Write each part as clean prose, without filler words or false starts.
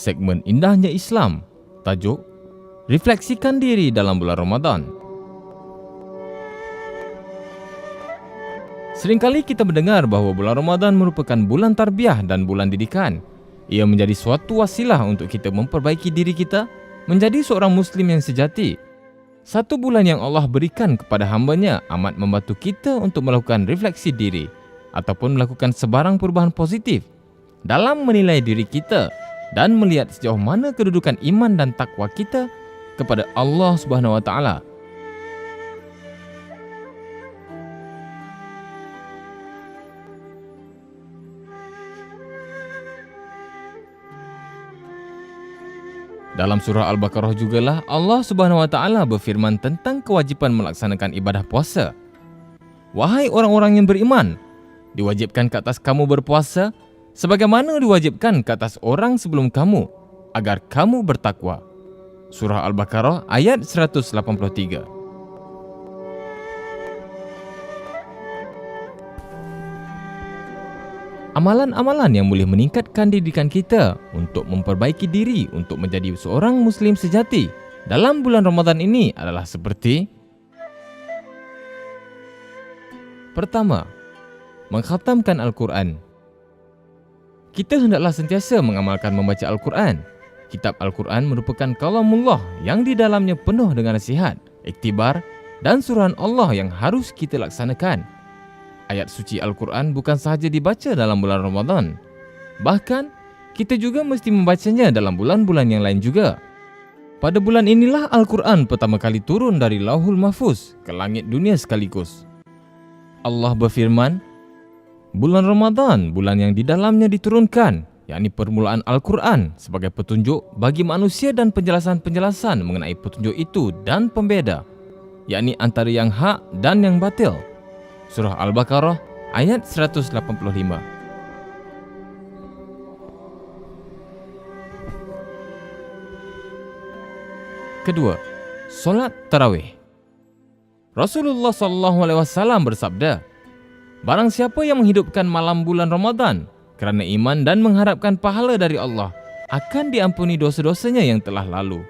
Segmen Indahnya Islam. Tajuk, Refleksikan Diri dalam Bulan Ramadan. Seringkali kita mendengar bahawa bulan Ramadan merupakan bulan tarbiyah dan bulan didikan. Ia menjadi suatu wasilah untuk kita memperbaiki diri kita menjadi seorang Muslim yang sejati. Satu bulan yang Allah berikan kepada hamba-Nya amat membantu kita untuk melakukan refleksi diri ataupun melakukan sebarang perubahan positif dalam menilai diri kita dan melihat sejauh mana kedudukan iman dan takwa kita kepada Allah Subhanahu wa taala. Dalam surah Al-Baqarah jugalah Allah Subhanahu wa taala berfirman tentang kewajipan melaksanakan ibadah puasa. Wahai orang-orang yang beriman, diwajibkan ke atas kamu berpuasa sebagaimana diwajibkan ke atas orang sebelum kamu, agar kamu bertakwa. Surah Al-Baqarah ayat 183. Amalan-amalan yang boleh meningkatkan didikan kita untuk memperbaiki diri untuk menjadi seorang Muslim sejati dalam bulan Ramadan ini adalah seperti: pertama, mengkhatamkan Al-Quran. Kita hendaklah sentiasa mengamalkan membaca Al-Quran. Kitab Al-Quran merupakan kalamullah yang di dalamnya penuh dengan nasihat, iktibar dan suruhan Allah yang harus kita laksanakan. Ayat suci Al-Quran bukan sahaja dibaca dalam bulan Ramadan. Bahkan, kita juga mesti membacanya dalam bulan-bulan yang lain juga. Pada bulan inilah Al-Quran pertama kali turun dari Lauhul Mahfuz ke langit dunia sekaligus. Allah berfirman, bulan Ramadan, bulan yang di dalamnya diturunkan, yakni permulaan Al-Quran sebagai petunjuk bagi manusia dan penjelasan-penjelasan mengenai petunjuk itu dan pembeda, yakni antara yang hak dan yang batil. Surah Al-Baqarah ayat 185. Kedua, solat tarawih. Rasulullah SAW bersabda, barang siapa yang menghidupkan malam bulan Ramadan kerana iman dan mengharapkan pahala dari Allah, akan diampuni dosa-dosanya yang telah lalu.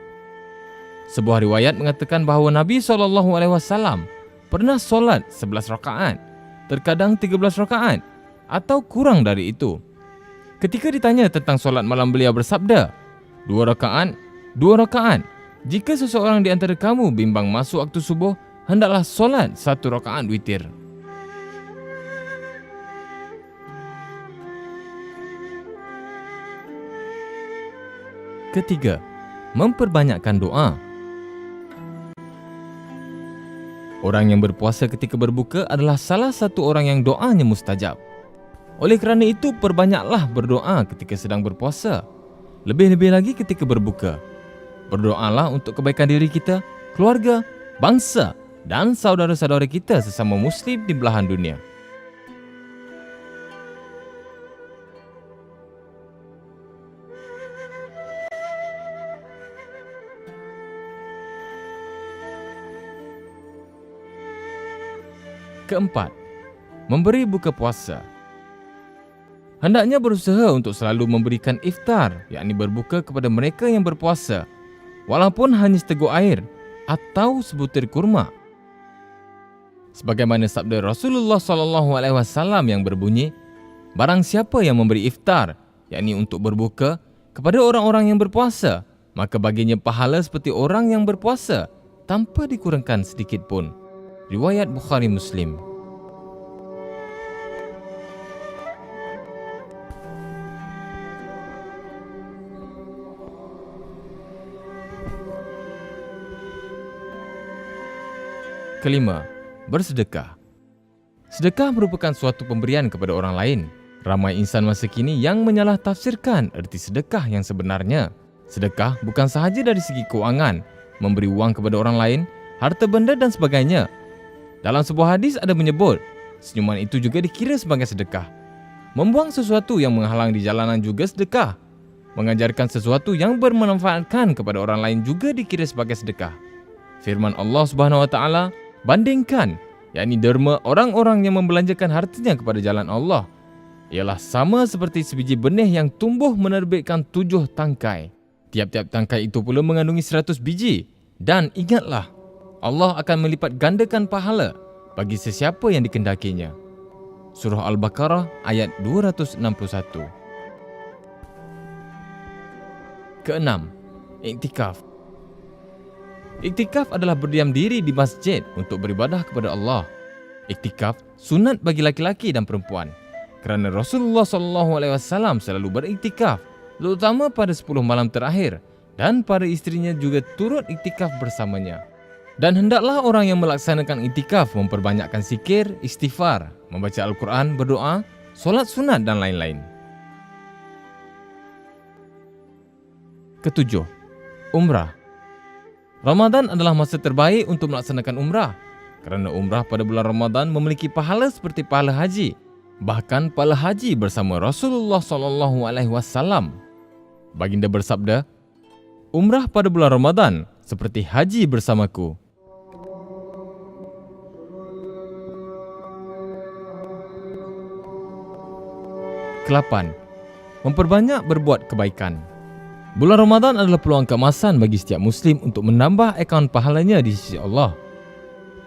Sebuah riwayat mengatakan bahawa Nabi SAW pernah solat 11 rakaat, terkadang 13 rakaat, atau kurang dari itu. Ketika ditanya tentang solat malam, beliau bersabda, 2 rakaat, 2 rakaat. Jika seseorang di antara kamu bimbang masuk waktu subuh, hendaklah solat 1 rakaat witir. Ketiga, memperbanyakkan doa. Orang yang berpuasa ketika berbuka adalah salah satu orang yang doanya mustajab. Oleh kerana itu, perbanyaklah berdoa ketika sedang berpuasa. Lebih-lebih lagi ketika berbuka. Berdoalah untuk kebaikan diri kita, keluarga, bangsa dan saudara-saudara kita sesama Muslim di belahan dunia. Keempat, memberi buka puasa. Hendaknya berusaha untuk selalu memberikan iftar, yakni berbuka kepada mereka yang berpuasa, walaupun hanya seteguk air atau sebutir kurma. Sebagaimana sabda Rasulullah SAW yang berbunyi, barang siapa yang memberi iftar, yakni untuk berbuka kepada orang-orang yang berpuasa, maka baginya pahala seperti orang yang berpuasa tanpa dikurangkan sedikit pun. Riwayat Bukhari Muslim. Kelima, bersedekah. Sedekah merupakan suatu pemberian kepada orang lain. Ramai insan masa kini yang menyalah tafsirkan erti sedekah yang sebenarnya. Sedekah bukan sahaja dari segi keuangan, memberi wang kepada orang lain, harta benda dan sebagainya. Dalam sebuah hadis ada menyebut, senyuman itu juga dikira sebagai sedekah. Membuang sesuatu yang menghalang di jalanan juga sedekah. Mengajarkan sesuatu yang bermanfaatkan kepada orang lain juga dikira sebagai sedekah. Firman Allah Subhanahu wa taala, bandingkan, yakni derma orang-orang yang membelanjakan hartanya kepada jalan Allah, ialah sama seperti sebiji benih yang tumbuh menerbitkan 7 tangkai. Tiap-tiap tangkai itu pula mengandungi 100 biji. Dan ingatlah, Allah akan melipat gandakan pahala bagi sesiapa yang dikendakinya. Surah Al-Baqarah ayat 261. Keenam, iktikaf. Iktikaf adalah berdiam diri di masjid untuk beribadah kepada Allah. Iktikaf sunat bagi laki-laki dan perempuan, kerana Rasulullah SAW selalu beriktikaf, terutama pada 10 malam terakhir, dan para isterinya juga turut iktikaf bersamanya. Dan hendaklah orang yang melaksanakan iktikaf memperbanyakkan zikir, istighfar, membaca Al-Quran, berdoa, solat sunat dan lain-lain. Ketujuh, umrah. Ramadan adalah masa terbaik untuk melaksanakan umrah, kerana umrah pada bulan Ramadan memiliki pahala seperti pahala haji, bahkan pahala haji bersama Rasulullah SAW. Baginda bersabda, umrah pada bulan Ramadan seperti haji bersamaku. Kelapan, memperbanyak berbuat kebaikan. Bulan Ramadan adalah peluang keemasan bagi setiap Muslim untuk menambah akaun pahalanya di sisi Allah.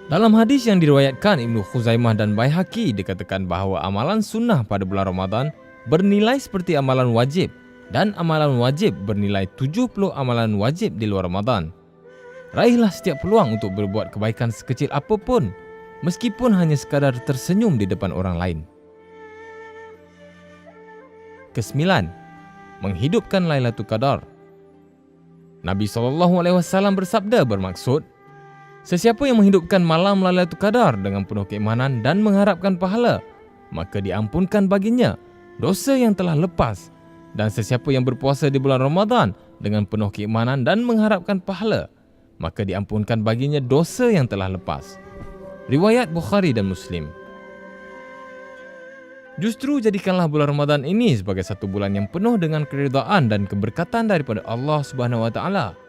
Dalam hadis yang diriwayatkan Ibnu Khuzaimah dan Baihaqi dikatakan bahawa amalan sunnah pada bulan Ramadan bernilai seperti amalan wajib, dan amalan wajib bernilai 70 amalan wajib di luar Ramadan. Raihlah setiap peluang untuk berbuat kebaikan sekecil apapun, meskipun hanya sekadar tersenyum di depan orang lain. Kesembilan, menghidupkan Lailatul Qadar. Nabi SAW bersabda bermaksud, sesiapa yang menghidupkan malam Lailatul Qadar dengan penuh keimanan dan mengharapkan pahala, maka diampunkan baginya dosa yang telah lepas. Dan sesiapa yang berpuasa di bulan Ramadan dengan penuh keimanan dan mengharapkan pahala, maka diampunkan baginya dosa yang telah lepas. Riwayat Bukhari dan Muslim. Justru jadikanlah bulan Ramadan ini sebagai satu bulan yang penuh dengan keridaan dan keberkatan daripada Allah Subhanahu wa taala.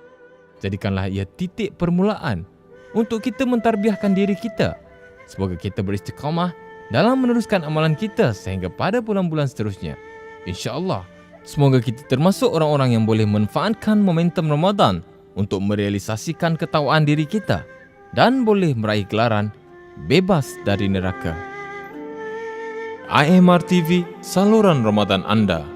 Jadikanlah ia titik permulaan untuk kita mentarbiahkan diri kita. Semoga kita beristiqamah dalam meneruskan amalan kita sehingga pada bulan-bulan seterusnya. InsyaAllah, semoga kita termasuk orang-orang yang boleh manfaatkan momentum Ramadan untuk merealisasikan ketawaan diri kita dan boleh meraih gelaran bebas dari neraka. IMR TV, saluran Ramadan Anda.